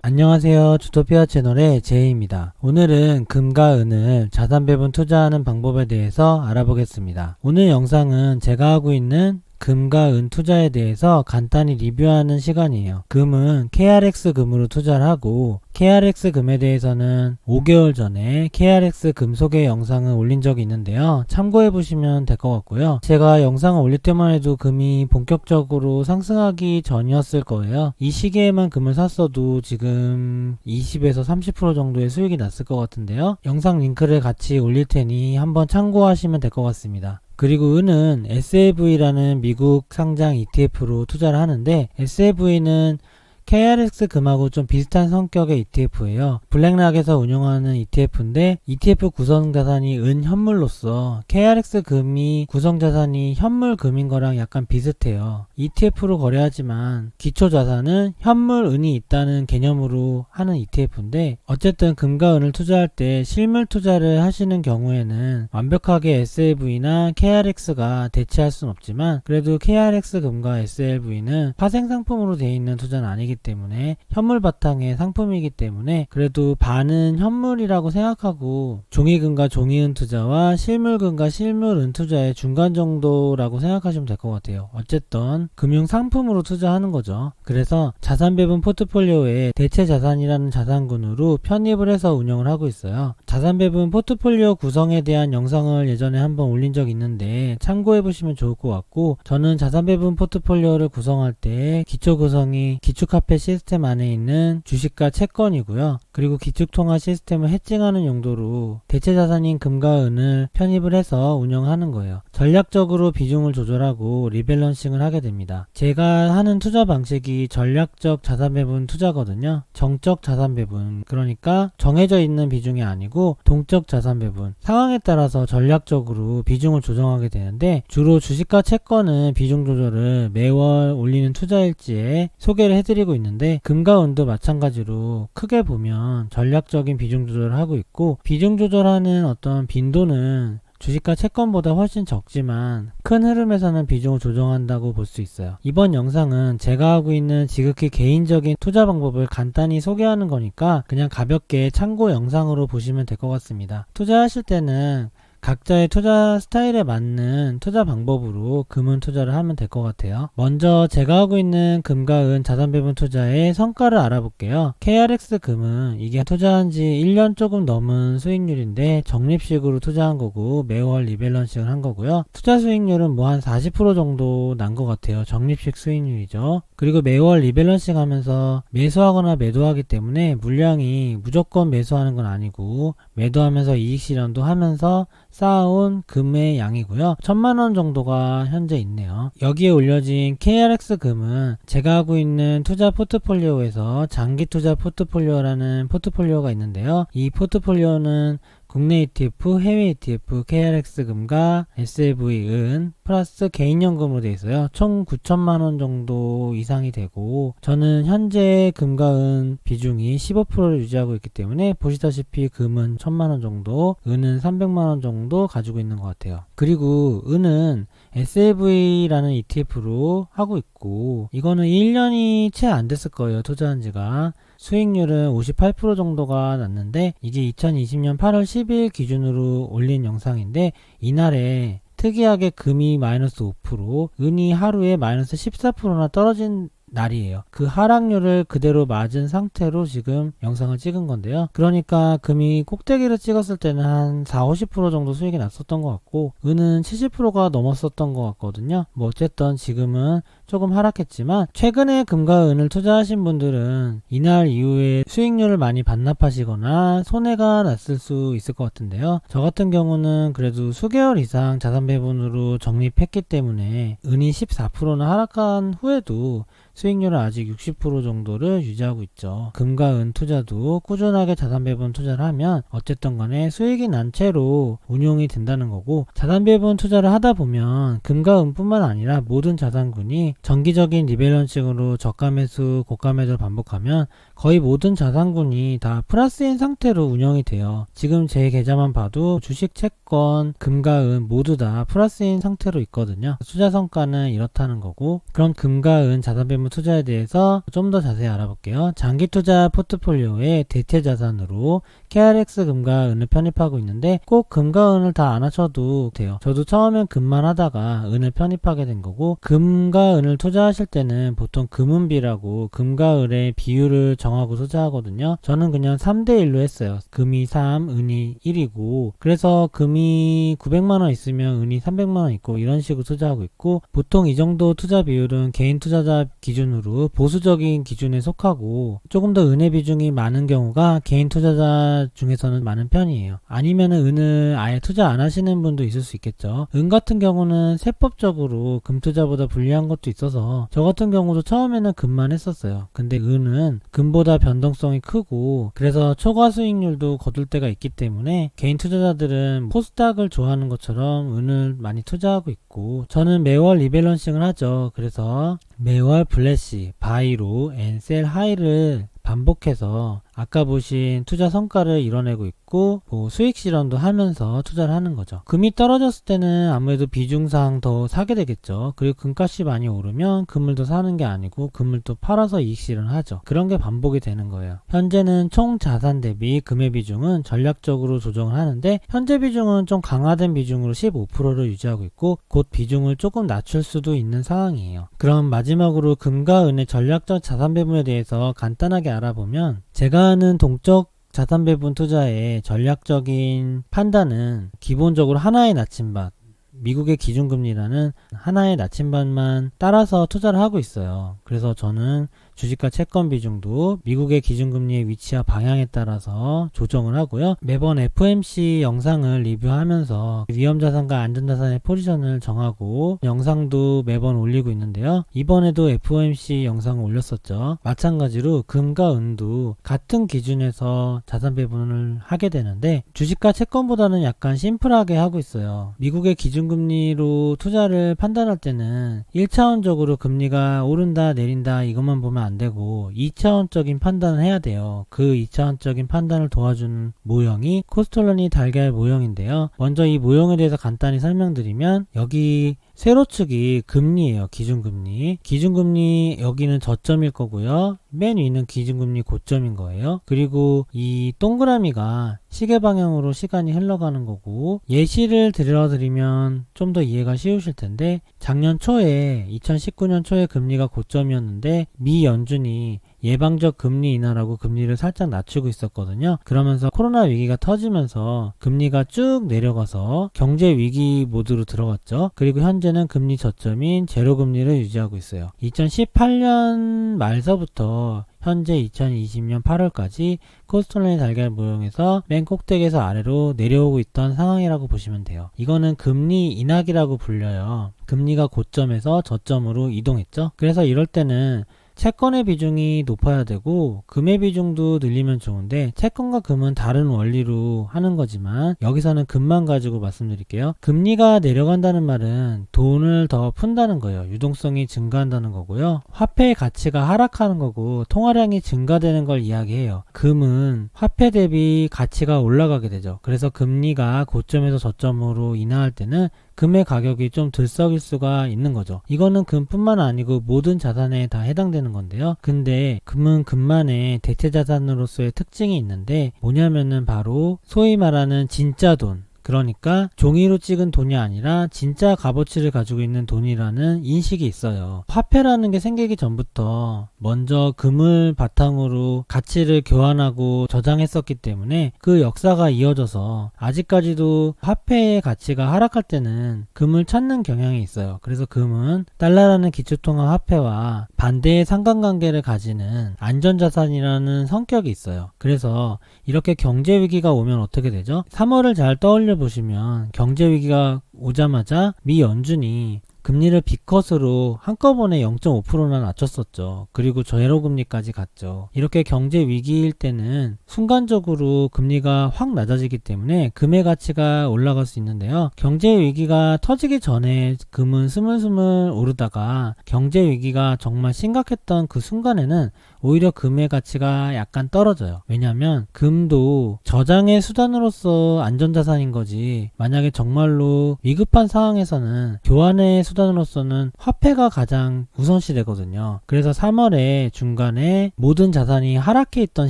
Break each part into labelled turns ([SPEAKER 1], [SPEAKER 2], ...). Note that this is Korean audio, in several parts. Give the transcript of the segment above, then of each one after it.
[SPEAKER 1] 안녕하세요. 주토피아 채널의 제이입니다. 오늘은 금과 은을 자산 배분 투자하는 방법에 대해서 알아보겠습니다. 오늘 영상은 제가 하고 있는 금과 은 투자에 대해서 간단히 리뷰하는 시간이에요. 금은 KRX 금으로 투자를 하고 KRX 금에 대해서는 5개월 전에 KRX 금 소개 영상을 올린 적이 있는데요. 참고해 보시면 될 것 같고요. 제가 영상을 올릴 때만 해도 금이 본격적으로 상승하기 전이었을 거예요. 이 시기에만 금을 샀어도 지금 20에서 30% 정도의 수익이 났을 것 같은데요. 영상 링크를 같이 올릴 테니 한번 참고하시면 될 것 같습니다. 그리고 은은 SLV라는 미국 상장 ETF로 투자를 하는데, SLV는 KRX 금하고 좀 비슷한 성격의 ETF예요. 블랙락에서 운영하는 ETF인데 ETF 구성자산이 은 현물로서 KRX 금이 구성자산이 현물 금인 거랑 약간 비슷해요. ETF로 거래하지만 기초자산은 현물 은이 있다는 개념으로 하는 ETF인데, 어쨌든 금과 은을 투자할 때 실물 투자를 하시는 경우에는 완벽하게 SLV나 KRX가 대체할 순 없지만, 그래도 KRX 금과 SLV는 파생 상품으로 되어 있는 투자는 아니기 때문에 현물 바탕의 상품이기 때문에 그래도 반은 현물이라고 생각하고 종이금과 종이은 투자와 실물금과 실물은 투자의 중간 정도라고 생각하시면 될 것 같아요. 어쨌든 금융 상품으로 투자하는 거죠. 그래서 자산 배분 포트폴리오에 대체 자산이라는 자산군으로 편입을 해서 운영을 하고 있어요. 자산 배분 포트폴리오 구성에 대한 영상을 예전에 한번 올린 적이 있는데 참고해 보시면 좋을 것 같고, 저는 자산 배분 포트폴리오를 구성할 때 기초 구성이 기축화폐 시스템 안에 있는 주식과 채권이고요. 그리고 기축통화 시스템을 해칭하는 용도로 대체 자산인 금과 은을 편입을 해서 운영하는 거예요. 전략적으로 비중을 조절하고 리밸런싱을 하게 됩니다. 제가 하는 투자 방식이 전략적 자산 배분 투자거든요. 정적 자산 배분, 그러니까 정해져 있는 비중이 아니고 동적 자산 배분, 상황에 따라서 전략적으로 비중을 조정하게 되는데, 주로 주식과 채권은 비중 조절을 매월 올리는 투자일지에 소개를 해드리고 있는데, 금과 은도 마찬가지로 크게 보면 전략적인 비중 조절을 하고 있고, 비중 조절하는 어떤 빈도는 주식과 채권보다 훨씬 적지만 큰 흐름에서는 비중을 조정한다고 볼 수 있어요. 이번 영상은 제가 하고 있는 지극히 개인적인 투자 방법을 간단히 소개하는 거니까 그냥 가볍게 참고 영상으로 보시면 될 것 같습니다. 투자하실 때는 각자의 투자 스타일에 맞는 투자 방법으로 금은 투자를 하면 될 것 같아요. 먼저 제가 하고 있는 금과 은 자산 배분 투자의 성과를 알아볼게요. KRX 금은 이게 투자한 지 1년 조금 넘은 수익률인데 적립식으로 투자한 거고 매월 리밸런싱을 한 거고요. 투자 수익률은 뭐 한 40% 정도 난 것 같아요. 적립식 수익률이죠. 그리고 매월 리밸런싱 하면서 매수하거나 매도하기 때문에 물량이 무조건 매수하는 건 아니고 매도하면서 이익 실현도 하면서 쌓아온 금의 양이고요. 1000만원 정도가 현재 있네요. 여기에 올려진 KRX 금은 제가 하고 있는 투자 포트폴리오에서 장기 투자 포트폴리오라는 포트폴리오가 있는데요. 이 포트폴리오는 국내 ETF, 해외 ETF, KRX 금과 SLV 은 플러스 개인연금으로 되어 있어요. 총 9천만원 정도 이상이 되고, 저는 현재 금과 은 비중이 15%를 유지하고 있기 때문에 보시다시피 금은 1000만원 정도, 은은 300만원 정도 가지고 있는 것 같아요. 그리고 은은 SLV라는 ETF로 하고 있고, 이거는 1년이 채 안 됐을 거예요. 투자한 지가. 수익률은 58% 정도가 났는데, 이게 2020년 8월 10일 기준으로 올린 영상인데, 이날에 특이하게 금이 마이너스 5%, 은이 하루에 마이너스 14%나 떨어진 날이에요. 그 하락률을 그대로 맞은 상태로 지금 영상을 찍은 건데요. 그러니까 금이 꼭대기를 찍었을 때는 한 40-50% 정도 수익이 났었던 것 같고, 은은 70%가 넘었었던 것 같거든요. 뭐 어쨌든 지금은 조금 하락했지만, 최근에 금과 은을 투자하신 분들은 이날 이후에 수익률을 많이 반납하시거나 손해가 났을 수 있을 것 같은데요. 저 같은 경우는 그래도 수개월 이상 자산 배분으로 적립했기 때문에 은이 14%나 하락한 후에도 수익률은 아직 60% 정도를 유지하고 있죠. 금과 은 투자도 꾸준하게 자산 배분 투자를 하면 어쨌든 간에 수익이 난 채로 운용이 된다는 거고, 자산 배분 투자를 하다 보면 금과 은뿐만 아니라 모든 자산군이 정기적인 리밸런싱으로 저가 매수, 고가 매도를 반복하면 거의 모든 자산군이 다 플러스인 상태로 운영이 돼요. 지금 제 계좌만 봐도 주식, 채권, 금과 은 모두 다 플러스인 상태로 있거든요. 투자 성과는 이렇다는 거고, 그럼 금과 은 자산 배분 투자에 대해서 좀 더 자세히 알아볼게요. 장기 투자 포트폴리오의 대체 자산으로 KRX 금과 은을 편입하고 있는데 꼭 금과 은을 다 안 하셔도 돼요. 저도 처음엔 금만 하다가 은을 편입하게 된 거고, 금과 은을 투자하실 때는 보통 금은비라고 금과 은의 비율을 정하고 투자하거든요. 저는 그냥 3대1로 했어요. 금이 3, 은이 1이고, 그래서 금이 900만원 있으면 은이 300만원 있고 이런 식으로 투자하고 있고, 보통 이 정도 투자 비율은 개인 투자자 기준으로 보수적인 기준에 속하고 조금 더 은의 비중이 많은 경우가 개인 투자자 중에서는 많은 편이에요. 아니면은 은을 아예 투자 안 하시는 분도 있을 수 있겠죠. 은 같은 경우는 세법적으로 금 투자보다 불리한 것도 있어서 저 같은 경우도 처음에는 금만 했었어요. 근데 은은 금보다 변동성이 크고 그래서 초과 수익률도 거둘 때가 있기 때문에 개인 투자자들은 코스닥을 좋아하는 것처럼 은을 많이 투자하고 있고, 저는 매월 리밸런싱을 하죠. 그래서 매월 플래시, 바이로, 앤셀 하이를 반복해서 아까 보신 투자 성과를 이뤄내고 있고, 수익 실현도 하면서 투자를 하는 거죠. 금이 떨어졌을 때는 아무래도 비중상 더 사게 되겠죠. 그리고 금값이 많이 오르면 금을 더 사는 게 아니고 금을 또 팔아서 이익 실현하죠. 그런 게 반복이 되는 거예요. 현재는 총 자산 대비 금의 비중은 전략적으로 조정을 하는데, 현재 비중은 좀 강화된 비중으로 15%를 유지하고 있고 곧 비중을 조금 낮출 수도 있는 상황이에요. 그럼 마지막으로 금과 은의 전략적 자산 배분에 대해서 간단하게 알아보면, 제가 하는 동적 자산 배분 투자의 전략적인 판단은 기본적으로 하나의 나침반, 미국의 기준금리라는 하나의 나침반만 따라서 투자를 하고 있어요. 그래서 저는 주식과 채권 비중도 미국의 기준금리의 위치와 방향에 따라서 조정을 하고요. 매번 FOMC 영상을 리뷰하면서 위험자산과 안전자산의 포지션을 정하고 영상도 매번 올리고 있는데요. 이번에도 FOMC 영상을 올렸었죠. 마찬가지로 금과 은도 같은 기준에서 자산 배분을 하게 되는데, 주식과 채권보다는 약간 심플하게 하고 있어요. 미국의 기준금리로 투자를 판단할 때는 1차원적으로 금리가 오른다 내린다 이것만 보면 안 되고 2차원적인 판단을 해야 돼요. 그 2차원적인 판단을 도와주는 모형이 코스톨러니 달걀 모형인데요. 먼저 이 모형에 대해서 간단히 설명드리면, 여기 세로축이 금리예요. 기준금리. 기준금리 여기는 저점일 거고요. 맨 위는 기준금리 고점인 거예요. 그리고 이 동그라미가 시계 방향으로 시간이 흘러가는 거고, 예시를 들어드리면 좀 더 이해가 쉬우실 텐데, 작년 초에 2019년 초에 금리가 고점이었는데 미 연준이 예방적 금리 인하라고 금리를 살짝 낮추고 있었거든요. 그러면서 코로나 위기가 터지면서 금리가 쭉 내려가서 경제 위기 모드로 들어갔죠. 그리고 현재는 금리 저점인 제로 금리를 유지하고 있어요. 2018년 말서부터 현재 2020년 8월까지 코스톨러니 달걀 모형에서 맨 꼭대기에서 아래로 내려오고 있던 상황이라고 보시면 돼요. 이거는 금리 인하기라고 불려요. 금리가 고점에서 저점으로 이동했죠. 그래서 이럴 때는 채권의 비중이 높아야 되고 금의 비중도 늘리면 좋은데, 채권과 금은 다른 원리로 하는 거지만 여기서는 금만 가지고 말씀드릴게요. 금리가 내려간다는 말은 돈을 더 푼다는 거예요. 유동성이 증가한다는 거고요. 화폐의 가치가 하락하는 거고 통화량이 증가되는 걸 이야기해요. 금은 화폐 대비 가치가 올라가게 되죠. 그래서 금리가 고점에서 저점으로 인하할 때는 금의 가격이 좀 들썩일 수가 있는 거죠. 이거는 금뿐만 아니고 모든 자산에 다 해당되는 건데요. 근데 금은 금만의 대체 자산으로서의 특징이 있는데, 뭐냐면은 바로 소위 말하는 진짜 돈, 그러니까 종이로 찍은 돈이 아니라 진짜 값어치를 가지고 있는 돈이라는 인식이 있어요. 화폐라는 게 생기기 전부터 먼저 금을 바탕으로 가치를 교환하고 저장했었기 때문에 그 역사가 이어져서 아직까지도 화폐의 가치가 하락할 때는 금을 찾는 경향이 있어요. 그래서 금은 달러라는 기초통화 화폐와 반대의 상관관계를 가지는 안전자산이라는 성격이 있어요. 그래서 이렇게 경제 위기가 오면 어떻게 되죠? 3월을 잘 떠올려 보시면 경제 위기가 오자마자 미 연준이 금리를 B컷으로 한꺼번에 0.5%나 낮췄었죠. 그리고 제로금리까지 갔죠. 이렇게 경제 위기일 때는 순간적으로 금리가 확 낮아지기 때문에 금의 가치가 올라갈 수 있는데요. 경제 위기가 터지기 전에 금은 스물스물 오르다가 경제 위기가 정말 심각했던 그 순간에는 오히려 금의 가치가 약간 떨어져요. 왜냐하면 금도 저장의 수단으로서 안전자산인 거지, 만약에 정말로 위급한 상황에서는 교환의 투자자로서는 화폐가 가장 우선시되거든요. 그래서 3월에 중간에 모든 자산이 하락해 있던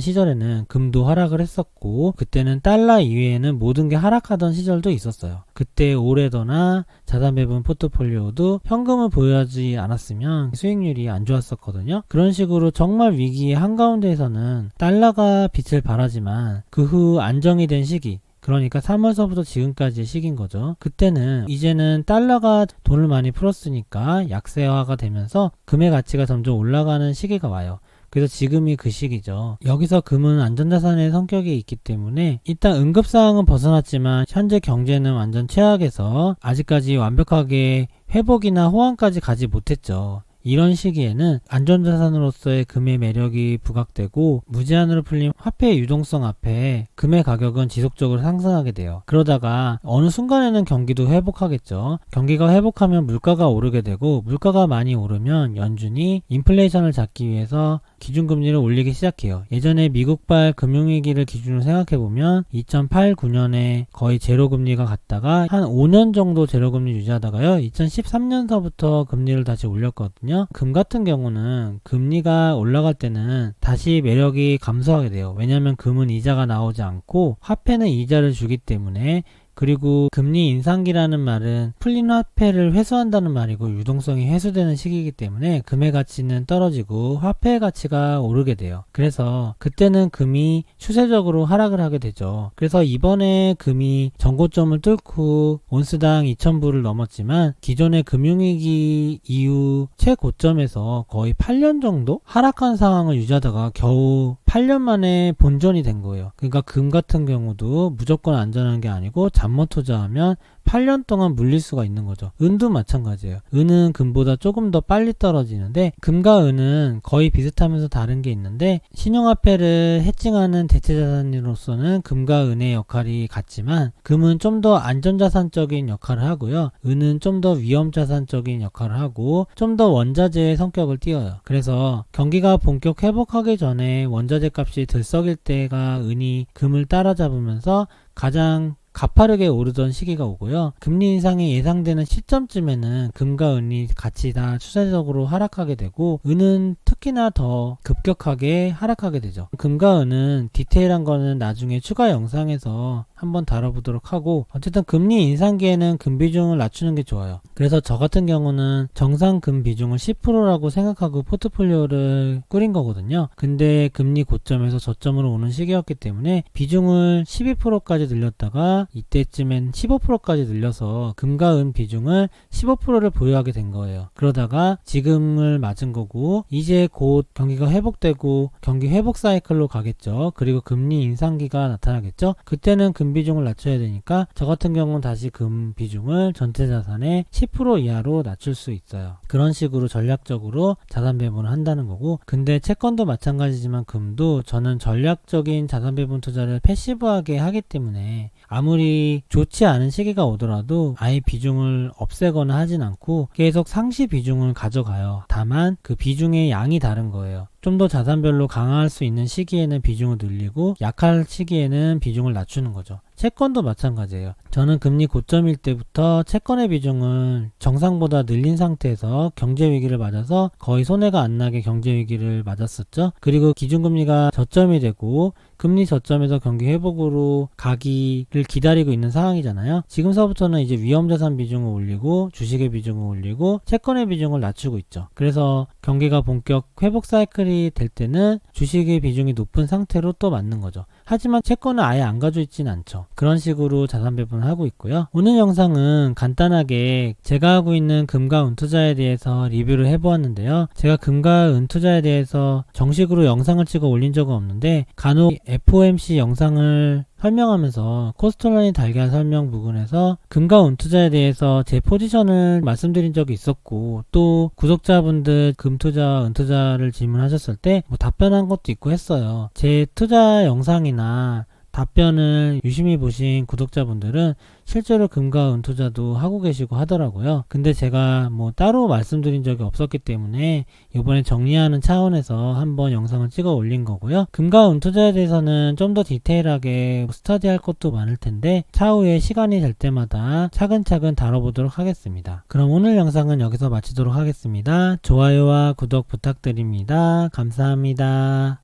[SPEAKER 1] 시절에는 금도 하락을 했었고, 그때는 달러 이외에는 모든 게 하락하던 시절도 있었어요. 그때 올해더나 자산 배분 포트폴리오도 현금을 보유하지 않았으면 수익률이 안 좋았었거든요. 그런 식으로 정말 위기의 한가운데에서는 달러가 빛을 발하지만 그 후 안정이 된 시기, 그러니까 3월서부터 지금까지의 시기인 거죠. 그때는 이제는 달러가 돈을 많이 풀었으니까 약세화가 되면서 금의 가치가 점점 올라가는 시기가 와요. 그래서 지금이 그 시기죠. 여기서 금은 안전자산의 성격이 있기 때문에 일단 응급사항은 벗어났지만 현재 경제는 완전 최악에서 아직까지 완벽하게 회복이나 호황까지 가지 못했죠. 이런 시기에는 안전자산으로서의 금의 매력이 부각되고 무제한으로 풀린 화폐의 유동성 앞에 금의 가격은 지속적으로 상승하게 돼요. 그러다가 어느 순간에는 경기도 회복하겠죠. 경기가 회복하면 물가가 오르게 되고, 물가가 많이 오르면 연준이 인플레이션을 잡기 위해서 기준금리를 올리기 시작해요. 예전에 미국발 금융위기를 기준으로 생각해보면 2008, 9년에 거의 제로금리가 갔다가 한 5년 정도 제로금리 유지하다가요, 2013년서부터 금리를 다시 올렸거든요. 금 같은 경우는 금리가 올라갈 때는 다시 매력이 감소하게 돼요. 왜냐하면 금은 이자가 나오지 않고 화폐는 이자를 주기 때문에. 그리고 금리 인상기라는 말은 풀린 화폐를 회수한다는 말이고 유동성이 회수되는 시기이기 때문에 금의 가치는 떨어지고 화폐의 가치가 오르게 돼요. 그래서 그때는 금이 추세적으로 하락을 하게 되죠. 그래서 이번에 금이 전고점을 뚫고 온스당 2,000불을 넘었지만 기존의 금융위기 이후 최고점에서 거의 8년 정도 하락한 상황을 유지하다가 겨우 8년 만에 본전이 된 거예요. 그러니까 금 같은 경우도 무조건 안전한 게 아니고 잠못 투자하면 8년 동안 물릴 수가 있는 거죠. 은도 마찬가지예요. 은은 금보다 조금 더 빨리 떨어지는데, 금과 은은 거의 비슷하면서 다른 게 있는데, 신용화폐를 해칭하는 대체자산으로서는 금과 은의 역할이 같지만 금은 좀 더 안전자산적인 역할을 하고요, 은은 좀 더 위험자산적인 역할을 하고 좀 더 원자재의 성격을 띄어요. 그래서 경기가 본격 회복하기 전에 원자재 값이 들썩일 때가 은이 금을 따라잡으면서 가장 가파르게 오르던 시기가 오고요. 금리 인상이 예상되는 시점쯤에는 금과 은이 같이 다 추세적으로 하락하게 되고, 은은 특히나 더 급격하게 하락하게 되죠. 금과 은은 디테일한 거는 나중에 추가 영상에서 한번 다뤄보도록 하고, 어쨌든 금리 인상기에는 금 비중을 낮추는 게 좋아요. 그래서 저 같은 경우는 정상 금 비중을 10%라고 생각하고 포트폴리오를 꾸린 거거든요. 근데 금리 고점에서 저점으로 오는 시기였기 때문에 비중을 12%까지 늘렸다가 이때쯤엔 15%까지 늘려서 금과 은 비중을 15%를 보유하게 된 거예요. 그러다가 지금을 맞은 거고, 이제 곧 경기가 회복되고 경기 회복 사이클로 가겠죠. 그리고 금리 인상기가 나타나겠죠. 그때는 금 비중을 낮춰야 되니까 저 같은 경우는 다시 금 비중을 전체 자산의 10% 이하로 낮출 수 있어요. 그런 식으로 전략적으로 자산 배분을 한다는 거고, 근데 채권도 마찬가지지만 금도 저는 전략적인 자산 배분 투자를 패시브하게 하기 때문에 아무리 좋지 않은 시기가 오더라도 아예 비중을 없애거나 하진 않고 계속 상시 비중을 가져가요. 다만 그 비중의 양이 다른 거예요. 좀 더 자산별로 강화할 수 있는 시기에는 비중을 늘리고 약할 시기에는 비중을 낮추는 거죠. 채권도 마찬가지예요. 저는 금리 고점일 때부터 채권의 비중을 정상보다 늘린 상태에서 경제위기를 맞아서 거의 손해가 안 나게 경제위기를 맞았었죠. 그리고 기준금리가 저점이 되고 금리 저점에서 경기 회복으로 가기를 기다리고 있는 상황이잖아요. 지금서부터는 이제 위험자산 비중을 올리고 주식의 비중을 올리고 채권의 비중을 낮추고 있죠. 그래서 경기가 본격 회복 사이클이 될 때는 주식의 비중이 높은 상태로 또 맞는 거죠. 하지만 채권은 아예 안 가지고 있진 않죠. 그런 식으로 자산 배분을 하고 있고요. 오늘 영상은 간단하게 제가 하고 있는 금과 은 투자에 대해서 리뷰를 해보았는데요. 제가 금과 은 투자에 대해서 정식으로 영상을 찍어 올린 적은 없는데 간혹 FOMC 영상을 설명하면서 코스트라인이 달걀 설명 부분에서 금과 은 투자에 대해서 제 포지션을 말씀드린 적이 있었고, 또 구독자분들 금 투자, 은 투자를 질문하셨을 때 뭐 답변한 것도 있고 했어요. 제 투자 영상이나 답변을 유심히 보신 구독자분들은 실제로 금과 은 투자도 하고 계시고 하더라고요. 근데 제가 뭐 따로 말씀드린 적이 없었기 때문에 이번에 정리하는 차원에서 한번 영상을 찍어 올린 거고요. 금과 은 투자에 대해서는 좀 더 디테일하게 스터디할 것도 많을 텐데 차후에 시간이 될 때마다 차근차근 다뤄보도록 하겠습니다. 그럼 오늘 영상은 여기서 마치도록 하겠습니다. 좋아요와 구독 부탁드립니다. 감사합니다.